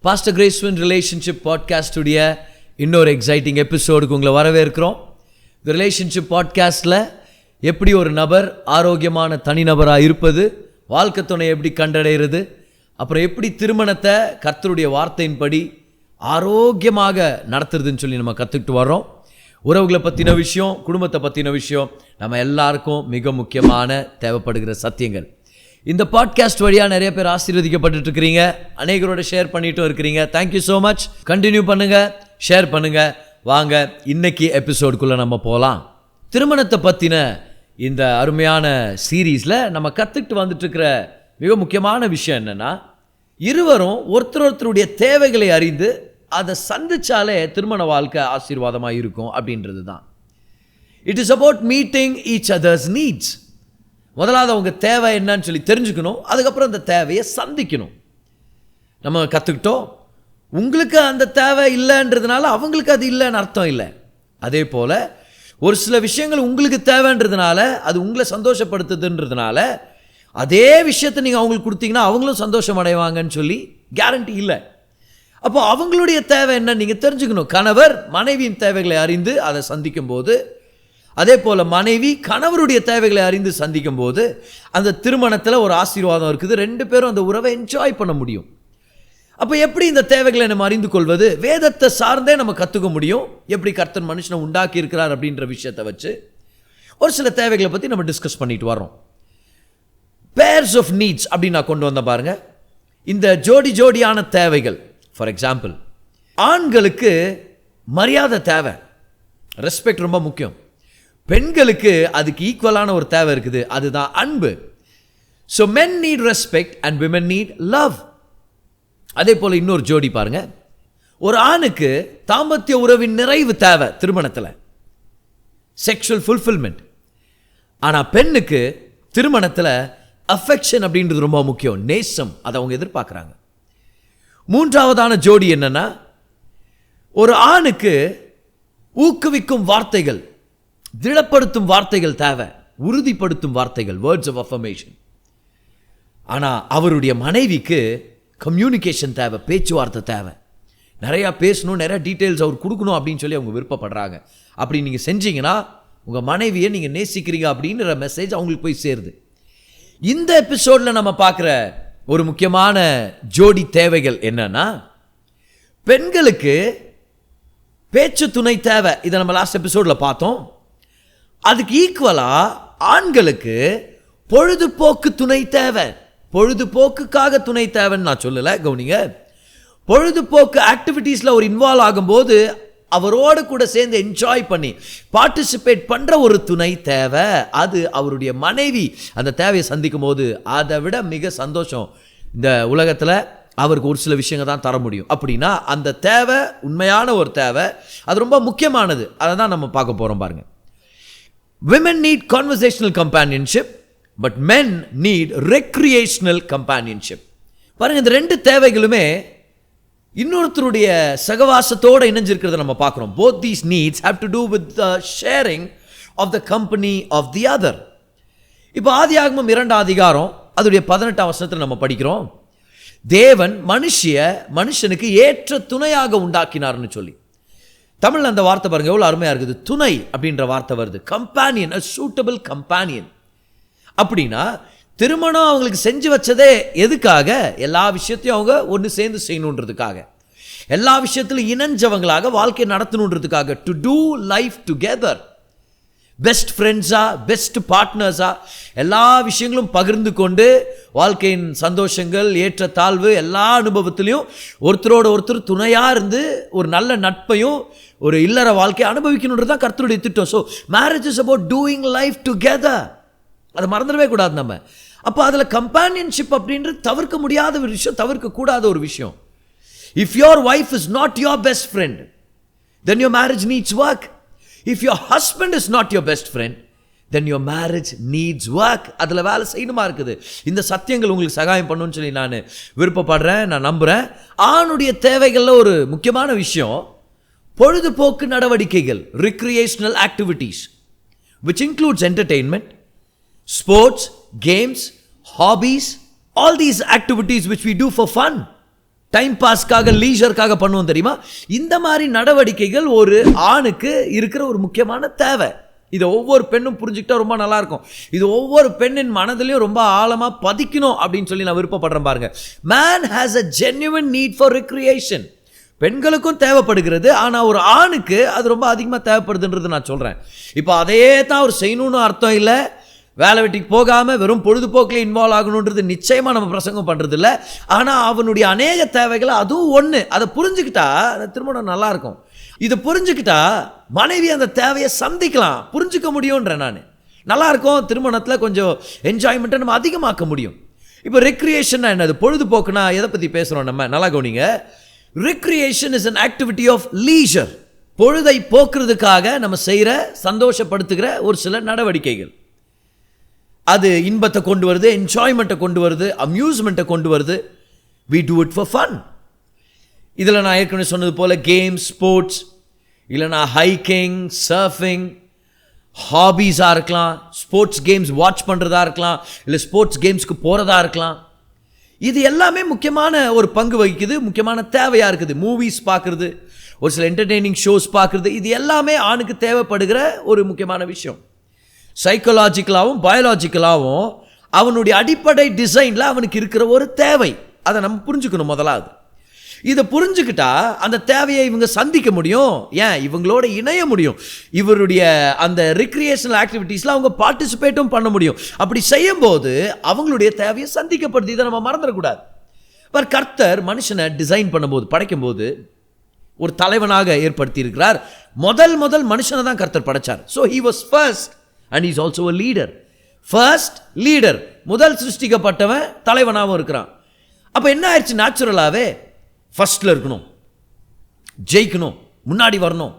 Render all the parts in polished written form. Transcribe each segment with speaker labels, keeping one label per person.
Speaker 1: Pastor Graceswin relationship பாட்காஸ்டுடைய இன்னொரு exciting எபிசோடுக்கு உங்களை வரவேற்கிறோம். இந்த ரிலேஷன்ஷிப் பாட்காஸ்ட்டில் எப்படி ஒரு நபர் ஆரோக்கியமான தனிநபராக இருப்பது, வாழ்க்கை துணை எப்படி கண்டடைகிறது, அப்புறம் எப்படி திருமணத்தை கர்த்தருடைய வார்த்தையின்படி ஆரோக்கியமாக நடத்துறதுன்னு சொல்லி நம்ம கற்றுக்கிட்டு வர்றோம். உறவுகளை பற்றின விஷயம், குடும்பத்தை பற்றின விஷயம் நம்ம எல்லாருக்கும் மிக முக்கியமான தேவைப்படுகிற சத்தியங்கள். இந்த பாட்காஸ்ட் வழியாக நிறைய பேர் ஆசீர்வதிக்கப்பட்டு இருக்கிறீங்க, அநேகரோட ஷேர் பண்ணிட்டும் இருக்கிறீங்க. Thank you so much. கண்டினியூ பண்ணுங்கள், ஷேர் பண்ணுங்கள். வாங்க இன்னைக்கு எபிசோடுக்குள்ளே நம்ம போகலாம். திருமணத்தை பற்றின இந்த அருமையான சீரீஸில் நம்ம கற்றுக்கிட்டு வந்துட்டுருக்கிற மிக முக்கியமான விஷயம் என்னென்னா, இருவரும் ஒருத்தருடைய தேவைகளை அறிந்து அதை சந்திச்சாலே திருமண வாழ்க்கை ஆசீர்வாதமாக இருக்கும் அப்படின்றது தான். It is about meeting each others needs. முதலாவது அவங்க தேவை என்னன்னு சொல்லி தெரிஞ்சுக்கணும், அதுக்கப்புறம் அந்த தேவையை சந்திக்கணும். நம்ம கற்றுக்கிட்டோம், உங்களுக்கு அந்த தேவை இல்லைன்றதுனால அவங்களுக்கு அது இல்லைன்னு அர்த்தம் இல்லை. அதே போல் ஒரு சில விஷயங்கள் உங்களுக்கு தேவைன்றதுனால அது உங்களை சந்தோஷப்படுத்துதுன்றதுனால அதே விஷயத்தை நீங்கள் அவங்களுக்கு கொடுத்தீங்கன்னா அவங்களும் சந்தோஷம் அடைவாங்கன்னு சொல்லி கேரண்டி இல்லை. அப்போ அவங்களுடைய தேவை என்ன நீங்கள் தெரிஞ்சுக்கணும். கணவர் மனைவியின் தேவைகளை அறிந்து அதை சந்திக்கும் போது, அதே போல் மனைவி கணவருடைய தேவைகளை அறிந்து சந்திக்கும் போது அந்த திருமணத்தில் ஒரு ஆசீர்வாதம் இருக்குது. ரெண்டு பேரும் அந்த உறவை என்ஜாய் பண்ண முடியும். அப்போ எப்படி இந்த தேவைகளை நம்ம அறிந்து கொள்வது? வேதத்தை சார்ந்தே நம்ம கற்றுக்க முடியும். எப்படி கர்த்தர் மனுஷனை உண்டாக்கி இருக்கிறார் அப்படின்ற விஷயத்தை வச்சு ஒரு சில தேவைகளை பற்றி நம்ம டிஸ்கஸ் பண்ணிட்டு வரோம். பேர்ஸ் ஆஃப் நீட்ஸ் அப்படின்னு நான் கொண்டு வந்த பாருங்க, இந்த ஜோடியான தேவைகள். ஃபார் எக்ஸாம்பிள், ஆண்களுக்கு மரியாதை தேவை, ரெஸ்பெக்ட் ரொம்ப முக்கியம். பெண்களுக்கு அதுக்கு ஈக்குவலான ஒரு தேவை இருக்குது, அதுதான் அன்பு. So men need respect and women need love. அதே போல் இன்னொரு ஜோடி பாருங்க, ஒரு ஆணுக்கு தாம்பத்திய உறவின் நிறைவு தேவை திருமணத்தில், செக்ஷுவல் ஃபுல்ஃபில்மெண்ட். ஆனால் பெண்ணுக்கு திருமணத்தில் அஃபெக்ஷன் அப்படின்றது ரொம்ப முக்கியம், நேசம், அதை அவங்க எதிர்பார்க்குறாங்க. மூன்றாவதான ஜோடி என்னன்னா, ஒரு ஆணுக்கு ஊக்குவிக்கும் வார்த்தைகள், திடப்படுத்தும் வார்த்தைகள் தேவை, உறுதிப்படுத்தும் வார்த்தைகள், வேர்ட்ஸ் ஆஃப் அஃபர்மேஷன். ஆனால் அவருடைய மனைவிக்கு கம்யூனிகேஷன் தேவை, பேச்சுவார்த்தை தேவை. நிறையா பேசணும், நிறையா டீட்டெயில்ஸ் அவர் கொடுக்கணும் அப்படின்னு சொல்லி அவங்க விருப்பப்படுறாங்க. அப்படி நீங்கள் செஞ்சீங்கன்னா உங்கள் மனைவியை நீங்கள் நேசிக்கிறீங்க அப்படின்ற மெசேஜ் அவங்களுக்கு போய் சேருது. இந்த எபிசோடில் நம்ம பார்க்குற ஒரு முக்கியமான ஜோடி தேவைகள் என்னன்னா, பெண்களுக்கு பேச்சு துணை தேவை. இதை நம்ம லாஸ்ட் எபிசோடில் பார்த்தோம். அதுக்கு ஈக்குவலாக ஆண்களுக்கு பொழுதுபோக்கு துணை தேவை. பொழுதுபோக்குக்காக துணை தேவைன்னு நான் சொல்லலை, கவனிங்க. பொழுதுபோக்கு ஆக்டிவிட்டீஸில் ஒரு இன்வால்வ் ஆகும்போது அவரோடு கூட சேர்ந்து என்ஜாய் பண்ணி பார்ட்டிசிபேட் பண்ணுற ஒரு துணை தேவை. அது அவருடைய மனைவி அந்த தேவையை சந்திக்கும் போது அதை விட மிக சந்தோஷம் இந்த உலகத்தில் அவருக்கு ஒரு சில விஷயங்கள் தான் தர முடியும். அப்படின்னா அந்த தேவை உண்மையான ஒரு தேவை, அது ரொம்ப முக்கியமானது. அதை தான் நம்ம பார்க்க போகிறோம் பாருங்க. Women need conversational companionship, but men need recreational companionship. பாருங்க, இந்த ரெண்டு தேவைகளுமே இன்னொருத்தருடைய சகவாசத்தோடு இணைஞ்சிருக்கிறத நம்ம பார்க்குறோம். Both these needs have to do with the sharing of the company of the other. இப்போ ஆதியாகமம் 2 அதிகாரம் அதோடைய 18ஆம் வசனத்தில் நம்ம படிக்கிறோம், தேவன் மனுஷனுக்கு ஏற்ற துணையாக உண்டாக்கினார்னு சொல்லி. தமிழில் அந்த வார்த்தை பாருங்க எவ்வளோ அருமையாக இருக்குது. துணை அப்படின்ற வார்த்தை வருது, கம்பானியன், a suitable companion. அப்படின்னா திருமணம் அவங்களுக்கு செஞ்சு வச்சதே எதுக்காக? எல்லா விஷயத்தையும் அவங்க ஒன்று சேர்ந்து செய்யணுன்றதுக்காக, எல்லா விஷயத்திலும் இணைஞ்சவங்களாக வாழ்க்கையை நடத்தணுன்றதுக்காக. To do life together, best ஃப்ரெண்ட்ஸா, பெஸ்ட் பார்ட்னர்ஸா, எல்லா விஷயங்களும் பகிர்ந்து கொண்டு வாழ்க்கையின் சந்தோஷங்கள், ஏற்ற தாழ்வு, எல்லா அனுபவத்திலையும் ஒருத்தரோட ஒருத்தர் துணையாக இருந்து ஒரு நல்ல நட்பையும் ஒரு இல்லற வாழ்க்கையை அனுபவிக்கணுன்றது தான் கர்த்தருடைய திட்டம். So marriage is about doing life together. அதை மறந்துடவே கூடாது நம்ம. அப்போ அதில் கம்பானியன்ஷிப் அப்படின்றது தவிர்க்க முடியாத ஒரு விஷயம், தவிர்க்கக்கூடாத ஒரு விஷயம். If your wife is not your best friend, then your marriage needs work. If your husband is not your best friend, then your marriage needs work. அதில் வேலை செய்யணுமா இருக்குது. இந்த சத்தியங்கள் உங்களுக்கு சகாயம் பண்ணணும்னு சொல்லி நான் விருப்பப்படுறேன், நான் நம்புகிறேன். ஆணுடைய தேவைகளில் ஒரு முக்கியமான விஷயம் பொழுதுபோக்கு நடவடிக்கைகள், recreational activities, which includes entertainment, sports, games, hobbies, all these activities which we do for fun. Time பாஸ்க்காக, லீஷருக்காக பண்ணுவோம் தெரியுமா? இந்த மாதிரி நடவடிக்கைகள் ஒரு ஆணுக்கு இருக்கிற ஒரு முக்கியமான தேவை. இதை ஒவ்வொரு பெண்ணும் புரிஞ்சுக்கிட்டா ரொம்ப நல்லாயிருக்கும். இது ஒவ்வொரு பெண்ணின் மனதிலையும் ரொம்ப ஆழமாக பதிக்கணும் அப்படின்னு சொல்லி நான் விருப்பப்படுறேன். பாருங்க, man has a genuine need for recreation. பெண்களுக்கும் தேவைப்படுகிறது, ஆனால் ஒரு ஆணுக்கு அது ரொம்ப அதிகமாக தேவைப்படுதுன்றது நான் சொல்கிறேன். இப்போ அதையே தான் அவர் செய்யணும்னு அர்த்தம் இல்லை. வேலை வெட்டிக்கு போகாமல் வெறும் பொழுதுபோக்கில் இன்வால்வ் ஆகணுன்றது நிச்சயமாக நம்ம பிரசங்கம் பண்ணுறது இல்லை. ஆனால் அவனுடைய அநேக தேவைகளை அதுவும் ஒன்று. அதை புரிஞ்சுக்கிட்டா அந்த திருமணம் நல்லாயிருக்கும். இதை புரிஞ்சுக்கிட்டா மனைவி அந்த தேவையை சந்திக்கலாம், புரிஞ்சுக்க முடியும்ன்றேன் நான். நல்லாயிருக்கும். திருமணத்தில் கொஞ்சம் என்ஜாய்மெண்ட்டை நம்ம அதிகமாக்க முடியும். இப்போ ரெக்ரியேஷன்னா என்னது? பொழுதுபோக்குனா எதை பற்றி பேசுகிறோம் நம்ம? நல்லா கவனிங்க. Recreation is an activity of leisure. பொழுதை போக்குறதுக்காக நம்ம செய்கிற, சந்தோஷப்படுத்துகிற ஒரு சில நடவடிக்கைகள். அது இன்பத்தை கொண்டு வருது, என்ஜாய்மெண்ட்டை கொண்டு வருது, அம்யூஸ்மெண்ட்டை கொண்டு வருது. we do it for fun. இதில் நான் ஏற்கனவே சொன்னது போல் கேம்ஸ், ஸ்போர்ட்ஸ், இல்லைனா ஹைக்கிங், சர்ஃபிங், ஹாபீஸாக இருக்கலாம், ஸ்போர்ட்ஸ் கேம்ஸ் வாட்ச் பண்ணுறதா இருக்கலாம், இல்லை ஸ்போர்ட்ஸ் கேம்ஸ்க்கு போகிறதா இருக்கலாம். இது எல்லாமே முக்கியமான ஒரு பங்கு வகிக்குது, முக்கியமான தேவையாக இருக்குது. மூவிஸ் பார்க்குறது, ஒரு சில என்டர்டெய்னிங் ஷோஸ் பார்க்குறது, இது எல்லாமே ஆணுக்கு தேவைப்படுகிற ஒரு முக்கியமான விஷயம். சைக்கலாஜிக்கலாகவும் பயாலஜிக்கலாகவும் அவனுடைய அடிப்படை டிசைனில் அவனுக்கு இருக்கிற ஒரு தேவை. அதை நம்ம புரிஞ்சுக்கணும் முதலாவது. இதை புரிஞ்சுக்கிட்டா அந்த தேவையை இவங்க சந்திக்க முடியும். ஏன்? இவங்களோட இணைய முடியும். இவருடைய அந்த ரிக்ரியேஷனல் ஆக்டிவிட்டீஸில் அவங்க பார்ட்டிசிபேட்டும் பண்ண முடியும். அப்படி செய்யும் போது அவங்களுடைய தேவையை சந்திக்கப்படுது. இதை நம்ம மறந்துடக்கூடாது. பட் கர்த்தர் மனுஷனை டிசைன் பண்ணும்போது, படைக்கும் போது ஒரு தலைவனாக ஏற்படுத்தி இருக்கிறார். முதல் மனுஷனை தான் கர்த்தர் படைச்சார். So he was first and is also a leader. First leader, முதல் சிருஷ்டிக்கப்பட்டவன், தலைவனாகவும் இருக்கிறான். அப்போ என்ன ஆயிடுச்சு? நேச்சுரலாகவே ஃபர்ஸ்டில் இருக்கணும், ஜெயிக்கணும், முன்னாடி வரணும்,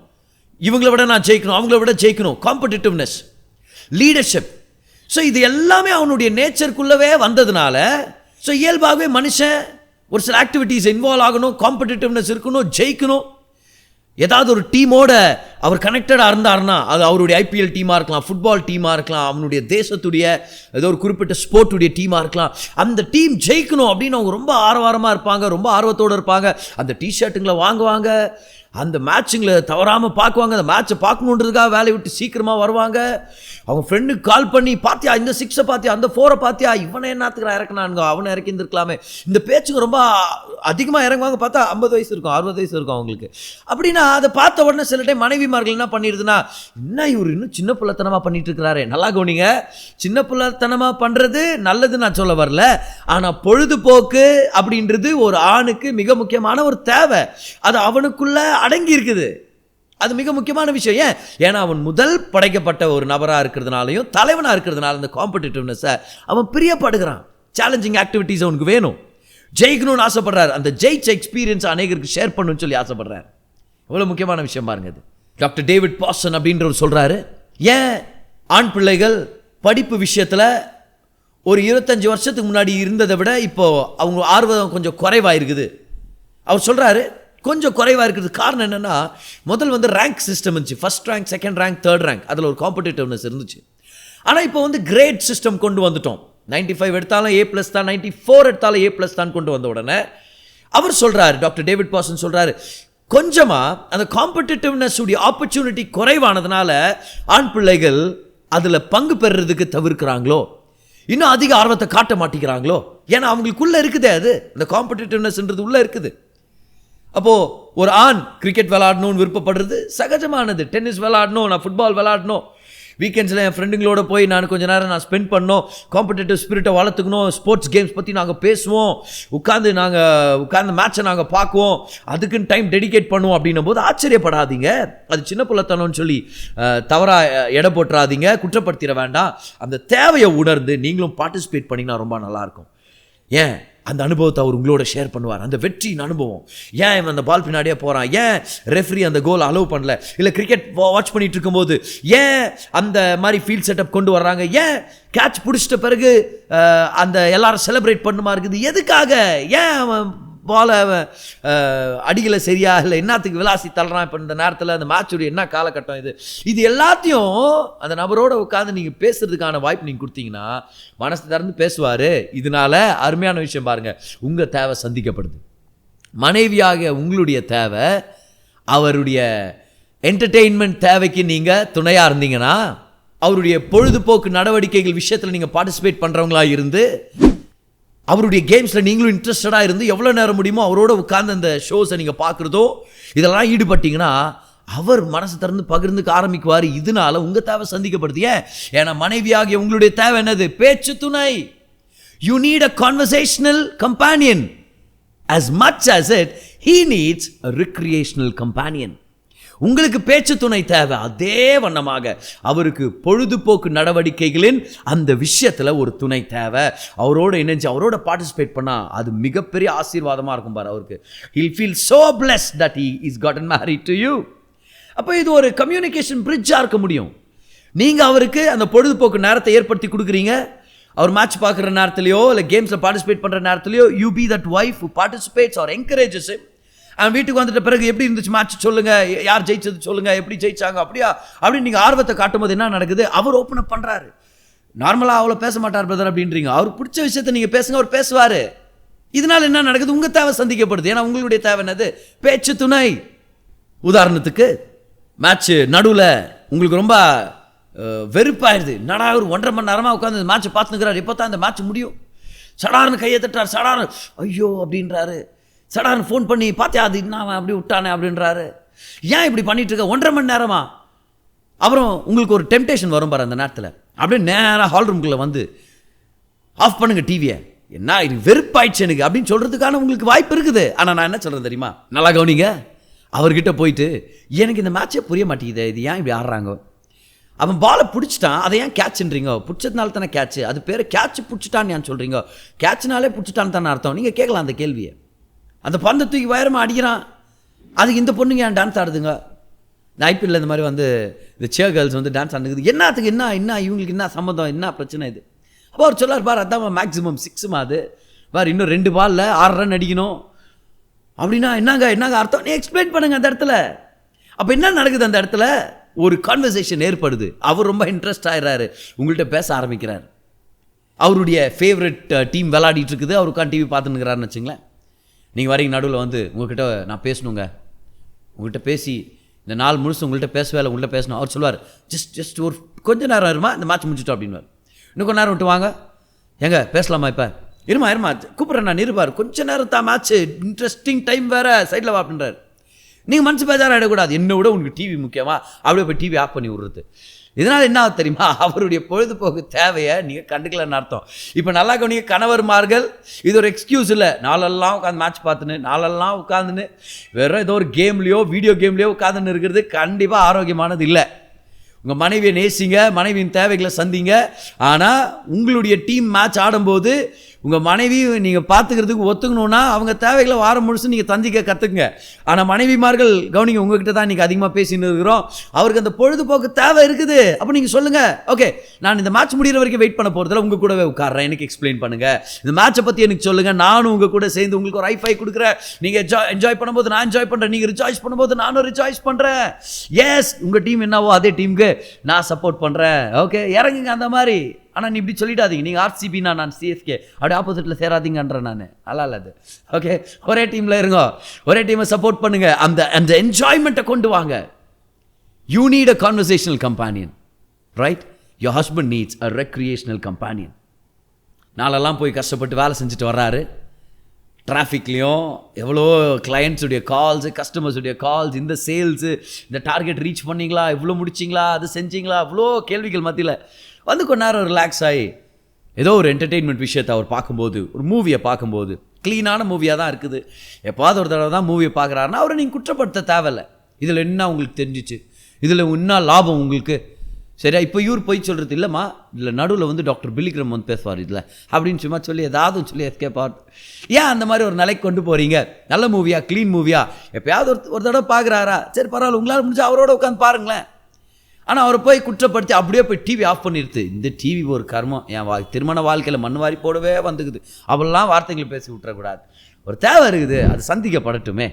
Speaker 1: இவங்களை விட நான் ஜெயிக்கணும், அவங்கள விட ஜெயிக்கணும், காம்படிட்டிவ்னஸ், லீடர்ஷிப். ஸோ இது எல்லாமே அவனுடைய நேச்சருக்குள்ளவே வந்ததுனால, ஸோ இயல்பாகவே மனுஷன் ஒரு சில ஆக்டிவிட்டீஸ் இன்வால்வ் ஆகணும், காம்படிட்டிவ்னஸ் இருக்கணும், ஜெயிக்கணும். ஏதாவது ஒரு டீமோட அவர் கனெக்டடாக இருந்தார்னா, அது அவருடைய ஐபிஎல் டீமாக இருக்கலாம், ஃபுட்பால் டீமாக இருக்கலாம், அவனுடைய தேசத்துடைய ஏதோ ஒரு குறிப்பிட்ட ஸ்போர்ட்டுடைய டீமாக இருக்கலாம். அந்த டீம் ஜெயிக்கணும் அப்படின்னு அவங்க ரொம்ப ஆரவாரமாக இருப்பாங்க, ரொம்ப ஆர்வத்தோடு இருப்பாங்க. அந்த டிஷர்ட்டுங்களை வாங்குவாங்க, அந்த மேட்சுங்களை தவறாமல் பார்க்குவாங்க, அந்த மேட்சை பார்க்கணுன்றதுக்காக வேலையை விட்டு சீக்கிரமாக வருவாங்க. அவங்க ஃப்ரெண்டுக்கு கால் பண்ணி, பார்த்தியா இந்த 6 பார்த்தியா, அந்த 4 பார்த்தியா, இவனை என்னத்துக்கு இறக்குனானுங்க, அவனை இறக்கியிருந்துருக்கலாமே, இந்த பேச்சுங்க ரொம்ப அதிகமாக இறங்குவாங்க. பார்த்தா 50 வயசு இருக்கும், 60 வயசு இருக்கும் அவங்களுக்கு. அப்படின்னா அதை பார்த்த உடனே சில டைம் மனைவிமார்கள் என்ன பண்ணிடுதுன்னா, இன்னும் இவர் இன்னும் சின்ன பிள்ளைத்தனமாக பண்ணிட்டு இருக்கிறாரு. நல்லா கவனிங்க, சின்ன பிள்ளைத்தனமாக பண்ணுறது நல்லது நான் சொல்ல வரல. ஆனால் பொழுதுபோக்கு அப்படின்றது ஒரு ஆணுக்கு மிக முக்கியமான ஒரு தேவை. அது அவனுக்குள்ள அடங்கி இருக்குது. அது மிக முக்கியமான விஷயம். ஏன்னா அவன் முதல் படைக்கப்பட்ட ஒரு நபராக இருக்கிறதுனாலையும் தலைவனாக இருக்கிறதுனால இந்த காம்படிட்டிவ்னஸை அவன் பிரியப்படுகிறான். சேலஞ்சிங் ஆக்டிவிட்டீஸ் அவனுக்கு வேணும், ஜெயிக்கணும்னு ஆசைப்படுறாரு. அந்த ஜெயிச்ச எக்ஸ்பீரியன்ஸ் அநேகருக்கு ஷேர் பண்ணணும்னு சொல்லி ஆசைப்படுறாரு. எவ்வளோ முக்கியமான விஷயம் பாருங்க இது. டாக்டர் டேவிட் பாசன் அப்படின்றவர் சொல்கிறாரு, ஏன் ஆண் பிள்ளைகள் படிப்பு விஷயத்தில் ஒரு 25 வருஷத்துக்கு முன்னாடி இருந்ததை விட இப்போ அவங்க ஆர்வம் கொஞ்சம் குறைவாக இருக்குது. அவர் சொல்கிறாரு, கொஞ்சம் குறைவாக இருக்கிறது காரணம் என்னென்னா, முதல் ரேங்க் சிஸ்டம் இருந்துச்சு. First rank, second rank, third rank, அதில் ஒரு காம்படிட்டிவ்னஸ் இருந்துச்சு. ஆனால் இப்போ கிரேட் சிஸ்டம் கொண்டு வந்துட்டோம். 95 எடுத்தாலும் A+ தான், 94 எடுத்தாலும் A+ தான் கொண்டு வந்த உடனே அவர் சொல்கிறார், டாக்டர் டேவிட் பாசன் சொல்கிறாரு, கொஞ்சமாக அந்த காம்படிட்டிவ்னஸ் உடைய ஆப்பர்ச்சுனிட்டி குறைவானதுனால ஆண் பிள்ளைகள் அதில் பங்கு பெறுறதுக்கு தவிர்க்கிறாங்களோ, இன்னும் அதிக ஆர்வத்தை காட்ட மாட்டேங்கிறாங்களோ. ஏன்னா அவங்களுக்குள்ளே இருக்குது, அது அந்த காம்படிட்டிவ்னஸ்ன்றது உள்ளே இருக்குது. அப்போது ஒரு ஆண் கிரிக்கெட் விளாடணும்னு விருப்பப்படுறது சகஜமானது. டென்னிஸ் விளாடணும், நான் ஃபுட்பால் விளாடணும், வீக்கெண்ட்ஸில் என் ஃப்ரெண்டுங்களோட போய் நான் கொஞ்சம் நேரம் நான் ஸ்பெண்ட் பண்ணோம், காம்படிட்டிவ் ஸ்பிரிட்டை வளர்த்துக்கணும், ஸ்போர்ட்ஸ் கேம்ஸ் பற்றி நாங்கள் பேசுவோம், உட்காந்து மேட்சை நாங்கள் பார்க்குவோம், அதுக்குன்னு டைம் டெடிகேட் பண்ணுவோம். அப்படின்னும் போது ஆச்சரியப்படாதீங்க, அது சின்ன பிள்ளைத்தனம்னு சொல்லி தவறாக எடை போட்டுறாதீங்க, குற்றப்படுத்திட வேண்டாம். அந்த தேவையை உணர்ந்து நீங்களும் பார்ட்டிசிபேட் பண்ணிங்கன்னா ரொம்ப நல்லாயிருக்கும். ஏன்? அந்த அனுபவத்தை அவர் உங்களோட ஷேர் பண்ணுவார். அந்த வெற்றியின் அனுபவம், ஏன் இவன் அந்த பால் பின்னாடியே போகிறான், ஏன் ரெஃப்ரி அந்த கோல் அலோவ் பண்ணல, இல்லை கிரிக்கெட் வாட்ச் பண்ணிட்டு இருக்கும்போது ஏன் அந்த மாதிரி ஃபீல்ட் செட்டப் கொண்டு வர்றாங்க, ஏன் கேட்ச் பிடிச்சிட்ட பிறகு அந்த எல்லாரும் செலிப்ரேட் பண்ணுமா இருக்குது, எதுக்காக, ஏன் அவன் பாலை அடிகளை சரியா இல்லை, என்னத்துக்கு விளாசி தள்ளுறான், இப்போ இந்த நேரத்தில் அந்த மேட்சுடைய என்ன காலகட்டம் இது எல்லாத்தையும் அந்த நபரோட உட்காந்து நீங்கள் பேசுறதுக்கான வாய்ப்பு நீங்கள் கொடுத்தீங்கன்னா மனசு திறந்து பேசுவார். இதனால அருமையான விஷயம் பாருங்கள், உங்கள் தேவை சந்திக்கப்படுது. மனைவியாக உங்களுடைய தேவை, அவருடைய என்டர்டெயின்மெண்ட் தேவைக்கு நீங்கள் துணையாக இருந்தீங்கன்னா, அவருடைய பொழுதுபோக்கு நடவடிக்கைகள் விஷயத்தில் நீங்கள் பார்ட்டிசிபேட் பண்ணுறவங்களா இருந்து, அவருடைய கேம்ஸில் நீங்களும் இன்ட்ரெஸ்டடாக இருந்து எவ்வளோ நேரம் முடியுமோ அவரோட உட்கார்ந்து அந்த ஷோஸை நீங்கள் பார்க்குறதோ இதெல்லாம் ஈடுபட்டீங்கன்னா, அவர் மனசு திறந்து பகிர்ந்துக்க ஆரம்பிக்குவார். இதனால உங்கள் தேவை சந்திக்கப்படுது. ஏன்னா மனைவியாகிய உங்களுடைய தேவை என்னது? பேச்சு துணை. You need a conversational companion as much as he needs a recreational companion. உங்களுக்கு பேச்சு துணை தேவை. அதே வண்ணமாக அவருக்கு பொழுதுபோக்கு நடவடிக்கைகளின் அந்த விஷயத்தில் ஒரு துணை தேவை. அவரோட இணைஞ்சு அவரோட பார்ட்டிசிபேட் பண்ணால் அது மிகப்பெரிய ஆசீர்வாதமாக இருக்கும் பாரு அவருக்கு. he'll feel so blessed that he is gotten married to you. அப்போ இது ஒரு கம்யூனிகேஷன் பிரிட்ஜாக இருக்க முடியும். நீங்கள் அவருக்கு அந்த பொழுதுபோக்கு நேரத்தை ஏற்படுத்தி கொடுக்குறீங்க. அவர் மேட்ச் பார்க்குற நேரத்துலையோ இல்லை கேம்ஸில் பார்ட்டிசிபேட் பண்ணுற நேரத்துலையோ, you be that wife who participates or encourages him. அவன் வீட்டுக்கு வந்துட்ட பிறகு எப்படி இருந்துச்சு மேட்ச் சொல்லுங்கள், யார் ஜெயிச்சது சொல்லுங்கள், எப்படி ஜெயிச்சாங்க, அப்படியா அப்படின்னு நீங்கள் ஆர்வத்தை காட்டும் போது என்ன நடக்குது? அவர் ஓப்பன் அப் பண்ணுறாரு. நார்மலாக அவ்வளோ பேச மாட்டார் பிரதர் அப்படின்றீங்க. அவர் பிடிச்ச விஷயத்தை நீங்கள் பேசுங்க, அவர் பேசுவார். இதனால் என்ன நடக்குது? உங்கள் தேவை சந்திக்கப்படுது. ஏன்னா உங்களுடைய தேவை என்னது? பேச்சு துணை. உதாரணத்துக்கு மேட்ச்சு நடுவில் உங்களுக்கு ரொம்ப வெறுப்பாயிருது. நடா ஒரு 1.5 மணி நேரமாக உட்காந்து மேட்ச்சை பார்த்துக்கிறார். எப்போ தான் இந்த மேட்ச் முடியும்? சடார்னு கையை தட்டார். சடார்னு ஐயோ அப்படின்றாரு. சடார்னு ஃபோன் பண்ணி பார்த்தியா அது என்ன அப்படி விட்டானே அப்படின்றாரு. ஏன் இப்படி பண்ணிட்டு இருக்க? 1.5 மணி நேரமா? அப்புறம் உங்களுக்கு ஒரு டெம்டேஷன் வரும் பாரு அந்த நேரத்தில். அப்படியே நேராக ஹால் ரூம்குள்ளே வந்து ஆஃப் பண்ணுங்க டிவியை, என்ன இது வெறுப்பாயிடுச்சு எனக்கு அப்படின்னு சொல்கிறதுக்கான உங்களுக்கு வாய்ப்பு இருக்குது. ஆனால் நான் என்ன சொல்கிறேன் தெரியுமா? நல்லா கவனிங்க. அவர்கிட்ட போயிட்டு எனக்கு இந்த மேட்சே புரிய மாட்டேங்குது, இது ஏன் இப்படி ஆடுறாங்க? அவன் பாலை பிடிச்சிட்டான், அதை ஏன் கேட்சுன்றீங்க? பிடிச்சதுனால தானே கேட்சு. அது பேர் கேட்சு பிடிச்சிட்டான்னு ஏன் சொல்கிறீங்க? கேட்சுனாலே பிடிச்சிட்டான்னு தானே அர்த்தம். நீங்கள் கேட்கலாம் அந்த கேள்வியை. அந்த பந்தை தூக்கி உயரமாக அடிக்கிறான், அதுக்கு இந்த பொண்ணுங்க ஏன் டான்ஸ் ஆடுதுங்க? இந்த ஐபிஎல்ல இந்த மாதிரி வந்து இந்த சேர் கேர்ள்ஸ் வந்து டான்ஸ் ஆடுது. என்னத்துக்கு? என்ன இவங்களுக்கு என்ன சம்மந்தம், என்ன பிரச்சனை இது? அப்போ அவர் சொல்லார் பார், அதான் மேக்ஸிமம் 6 அது பார், இன்னும் 2 பாலில் 6 ரன் அடிக்கணும் அப்படின்னா என்னங்க அர்த்தம்? நீ எக்ஸ்பிளைன் பண்ணுங்க அந்த இடத்துல. அப்போ என்ன நடக்குது அந்த இடத்துல? ஒரு கான்வர்சேஷன் ஏற்படுது. அவர் ரொம்ப இன்ட்ரெஸ்ட் ஆகிறாரு, உங்கள்கிட்ட பேச ஆரம்பிக்கிறார். அவருடைய ஃபேவரட் டீம் விளையாடிட்டு இருக்குது, அவர் உட்காந்து டிவி பார்த்துன்னுக்கிறாருன்னு வச்சுங்களேன். நீங்கள் வரீங்க நடுவில் வந்து, உங்கள்கிட்ட நான் பேசணுங்க, உங்கள்கிட்ட பேசி இந்த நாள் முழுசு உங்கள்கிட்ட பேசவே இல்லை, உங்கள்கிட்ட பேசணும். அவர் சொல்லுவார், ஜஸ்ட் ஒரு கொஞ்ச நேரம் இருமா, இந்த மேட்ச் முடிச்சுட்டோம் அப்படின்வார். இன்னும் கொஞ்ச நேரம் விட்டு வாங்க, எங்க பேசலாமா? இப்போ இருமா கூப்பிட்றேன் நான், இருப்பார். கொஞ்ச நேரம் தான் மேட்ச்சு, இன்ட்ரெஸ்டிங் டைம் வேறு, சைடில் வா அப்படின்றார். நீங்கள் மனசு பேஜார ஆகிடக்கூடாது, என்னை விட உங்களுக்கு டிவி முக்கியமா? அப்படியே போய் டிவி ஆஃப் பண்ணி விடுறது. இதனால் என்ன ஆகுது தெரியுமா? அவருடைய பொழுதுபோக்கு தேவையை நீங்கள் கண்டுக்கலன்னு அர்த்தம். இப்போ நல்லா கவனிங்க கணவர்மார்கள், இது ஒரு எக்ஸ்கியூஸ் இல்லை. நாளெல்லாம் உட்காந்து மேட்ச் பார்த்துன்னு, நாளெல்லாம் உட்காந்துன்னு வெறும் ஏதோ ஒரு கேம்லேயோ வீடியோ கேம்லேயோ உட்காந்துன்னு இருக்கிறது கண்டிப்பாக ஆரோக்கியமானது இல்லை. உங்கள் மனைவியை நேசிங்க, மனைவியின் தேவைகளை சந்திங்க. ஆனால் உங்களுடைய டீம் மேட்ச் ஆடும்போது உங்கள் மனைவி நீங்கள் பார்த்துக்கிறதுக்கு ஒத்துக்கணுன்னா அவங்க தேவைகளை வாரம் முழுசு நீங்கள் தந்திக்க கற்றுக்குங்க. ஆனால் மனைவிமார்கள் கவனிங்க, உங்ககிட்ட தான் இன்றைக்கி அதிகமாக பேசின்னு இருக்கிறோம். அவருக்கு அந்த பொழுதுபோக்கு தேவை இருக்குது. அப்போ நீங்கள் சொல்லுங்கள், ஓகே நான் இந்த மேட்ச் முடிகிற வரைக்கும் வெயிட் பண்ண போகிறதில்ல, உங்கள் கூடவே உட்கார்றேன், எனக்கு எக்ஸ்பிளைன் பண்ணுங்கள், இந்த மேட்சை பற்றி எனக்கு சொல்லுங்கள், நானும் உங்கள் கூட சேர்ந்து உங்களுக்கு ஒரு ஹைஃபை கொடுக்குறேன். நீங்கள் என்ஜாய் பண்ணும்போது நான் என்ஜாய் பண்ணுறேன், நீங்கள் ரிஜாய்ஸ் பண்ணும்போது நானும் ரிஜாய்ஸ் பண்ணுறேன். எஸ், உங்கள் டீம் என்னவோ அதே டீமுக்கு நான் சப்போர்ட் பண்ணுறேன். ஓகே இறங்குங்க அந்த மாதிரி. ஆனால் நீ இப்படி சொல்லிடாதீங்க, நீங்கள் ஆர்சிபினா நான் சிஎஸ்கே அப்படி ஆப்போசிட்டில் சேராதீங்கன்றேன் நான். நல்லா அது. ஓகே, ஒரே டீமில் இருங்க, ஒரே டீமை சப்போர்ட் பண்ணுங்க, அந்த என்ஜாய்மெண்ட்டை கொண்டு வாங்க. You need a conversational companion, right? Your husband needs a recreational companion. நாளெல்லாம் போய் கஷ்டப்பட்டு வேலை செஞ்சுட்டு வர்றாரு, டிராஃபிக்லேயும் எவ்வளோ கிளையண்ட்ஸுடைய கால்ஸு, கஸ்டமர்ஸுடைய கால்ஸ், இந்த சேல்ஸு, இந்த டார்கெட் ரீச் பண்ணிங்களா, இவ்வளோ முடிச்சிங்களா, அது செஞ்சிங்களா, அவ்வளோ கேள்விகள் மத்தியில் வந்து கொஞ்ச நேரம் ரிலாக்ஸ் ஆகி ஏதோ ஒரு என்டர்டெயின்மெண்ட் விஷயத்தை அவர் பார்க்கும்போது, ஒரு மூவியை பார்க்கும்போது, க்ளீனான மூவியாக தான் இருக்குது, எப்போது ஒரு தடவை தான் மூவியை பார்க்குறாருன்னா அவரை நீங்கள் குற்றப்படுத்த தேவையில்லை. இதில் என்ன உங்களுக்கு தெரிஞ்சிச்சு, இதில் என்ன லாபம் உங்களுக்கு, சரியா? இப்போ இவர் போய் சொல்கிறது இல்லைம்மா, இதில் நடுவில் வந்து டாக்டர் பிலிக்ரம் வந்து பேசுவார் இதில் அப்படின்னு சும்மா சொல்லி ஏதாவது சொல்லி எஸ்கேப்பார். ஏன் அந்த மாதிரி ஒரு நிலைக்கு கொண்டு போகிறீங்க? நல்ல மூவியா, க்ளீன் மூவியா, எப்போயாவது ஒரு தடவை பார்க்குறாரா, சரி பரவாயில்ல, உங்களால் முடிஞ்சா அவரோட உட்காந்து பாருங்களேன். ஆனால் அவரை போய் குற்றப்படுத்தி அப்படியே போய் டிவி ஆஃப் பண்ணிடுது. இந்த டிவி ஒரு கர்மம், என் திருமண வாழ்க்கையில் மண் வாரி போடவே வந்துக்குது, அவெல்லாம் வார்த்தைகளை பேசி விட்டுறக்கூடாது. ஒரு தேவை இருக்குது, அது சந்திக்கப்படட்டுமே.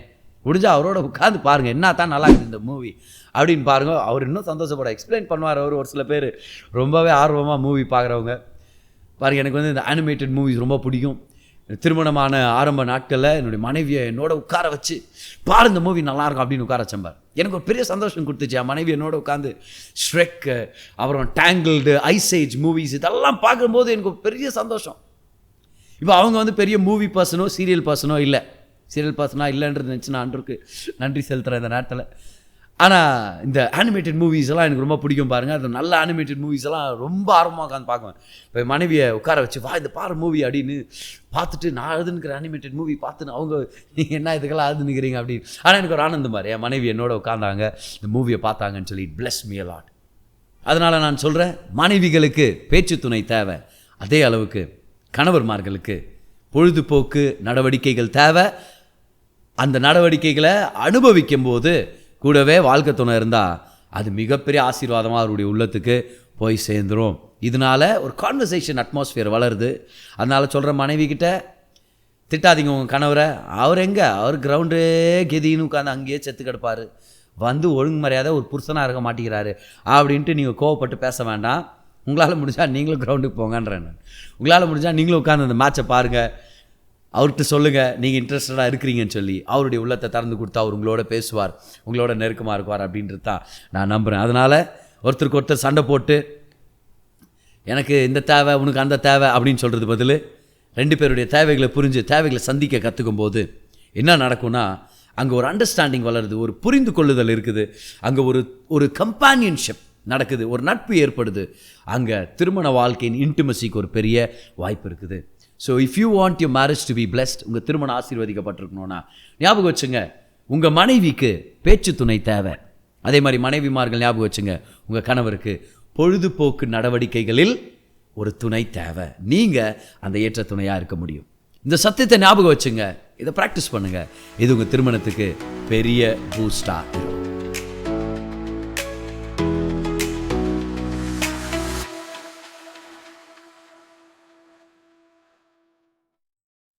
Speaker 1: முடிஞ்சா அவரோட உட்காந்து பாருங்கள், என்ன தான் நல்லா இருக்குது இந்த மூவி அப்படின்னு பாருங்கள். அவர் இன்னும் சந்தோஷப்பட எக்ஸ்பிளைன் பண்ணுவார். அவர் ஒரு சில பேர் ரொம்பவே ஆர்வமாக மூவி பார்க்குறவங்க பாருங்கள், எனக்கு வந்து இந்த அனிமேட்டட் மூவிஸ் ரொம்ப பிடிக்கும். திருமணமான ஆரம்ப நாட்களில் என்னுடைய மனைவியை என்னோட உட்கார வச்சு பாரு இந்த மூவி நல்லாயிருக்கும் அப்படின்னு உட்கார வச்சம்பார். எனக்கு ஒரு பெரிய சந்தோஷம் கொடுத்துச்சு. என் மனைவி என்னோட உட்காந்து ஷ்ரெக், அப்புறம் டேங்கிள்டு, ஐஸ் ஏஜ் மூவிஸ் இதெல்லாம் பார்க்கும்போது எனக்கு ஒரு பெரிய சந்தோஷம். இப்போ அவங்க பெரிய மூவி பர்சனோ சீரியல் பர்சனோ இல்லை. சீரியல் பர்சனாக இல்லைன்றது நினச்சி நான் அன்றைக்கு நன்றி செலுத்துகிறேன் இந்த நேரத்தில். ஆனால் இந்த அனிமேட்டட் மூவிஸ் எல்லாம் எனக்கு ரொம்ப பிடிக்கும் பாருங்கள். அது நல்ல அனிமேட்டட் மூவிஸ் எல்லாம் ரொம்ப ஆர்வமாக உட்காந்து பார்க்குவேன். இப்போ மனைவியை உட்கார வச்சு வா இந்த பாரு மூவி அப்படின்னு பார்த்துட்டு நான் எழுதுனுக்கிற அனிமேட்டட் மூவி பார்த்துன்னு அவங்க நீங்கள் என்ன இதுக்கெல்லாம் எழுது நிற்கிறீங்க அப்படின்னு. ஆனால் எனக்கு ஒரு ஆனந்தம் மாதிரி என் மனைவி என்னோட உட்காந்தாங்க இந்த மூவியை பார்த்தாங்கன்னு சொல்லி it plus me a lot. அதனால் நான் சொல்கிறேன், மனைவிகளுக்கு பேச்சு துணை தேவை, அதே அளவுக்கு கணவர்மார்களுக்கு பொழுதுபோக்கு நடவடிக்கைகள் தேவை. அந்த நடவடிக்கைகளை அனுபவிக்கும் போது கூடவே வாழ்க்கை துணை இருந்தால் அது மிகப்பெரிய ஆசீர்வாதமாக அவருடைய உள்ளத்துக்கு போய் சேர்ந்துடும். இதனால் ஒரு கான்வர்சேஷன் அட்மாஸ்ஃபியர் வளருது. அதனால் சொல்கிற மனைவிக்கிட்ட திட்டாதீங்க உங்கள் கணவரை. அவர் கிரவுண்டே கெதின்னு உட்காந்து அங்கேயே செத்து கிடப்பார், ஒழுங்கு மரியாதை ஒரு புருஷனாக இருக்க மாட்டேங்கிறாரு அப்படின்ட்டு நீங்கள் கோவப்பட்டு பேச வேண்டாம். உங்களால் முடிஞ்சால் நீங்களும் கிரவுண்டுக்கு போங்கன்றேன். உங்களால் முடிஞ்சால் நீங்களும் உட்காந்து அந்த மேட்சை பாருங்கள், அவர்கிட்ட சொல்லுங்கள் நீங்கள் இன்ட்ரெஸ்டடாக இருக்கிறீங்கன்னு சொல்லி. அவருடைய உள்ளத்தை திறந்து கொடுத்தா அவர் உங்களோட பேசுவார், உங்களோட நெருக்கமாக இருக்குவார் அப்படின்றது தான் நான் நம்புகிறேன். அதனால் ஒருத்தருக்கு ஒருத்தர் சண்டை போட்டு எனக்கு இந்த தேவை உனக்கு அந்த தேவை அப்படின்னு சொல்கிறது பதில் 2 பேருடைய தேவைகளை புரிஞ்சு தேவைகளை சந்திக்க கற்றுக்கும் போது என்ன நடக்கும்னா அங்கே ஒரு அண்டர்ஸ்டாண்டிங் வளருது, ஒரு புரிந்து கொள்ளுதல் இருக்குது, அங்கே ஒரு கம்பானியன்ஷிப் நடக்குது, ஒரு நட்பு ஏற்படுது. அங்கே திருமண வாழ்க்கையின் இன்டிமசிக்கு ஒரு பெரிய வாய்ப்பு இருக்குது. So if you want your marriage to be blessed, உங்கள் திருமணம் ஆசீர்வதிக்கப்பட்டிருக்கணும்னா ஞாபகம் வச்சுங்க, உங்கள் மனைவிக்கு பேச்சு துணை தேவை. அதே மாதிரி மனைவிமார்கள் ஞாபகம் வச்சுங்க, உங்கள் கணவருக்கு பொழுதுபோக்கு நடவடிக்கைகளில் ஒரு துணை தேவை. நீங்கள் அந்த ஏற்ற துணையாக இருக்க முடியும். இந்த சத்தியத்தை ஞாபகம் வச்சுங்க, இதை ப்ராக்டிஸ் பண்ணுங்கள். இது உங்கள் திருமணத்துக்கு பெரிய பூஸ்டாக இருக்கும்.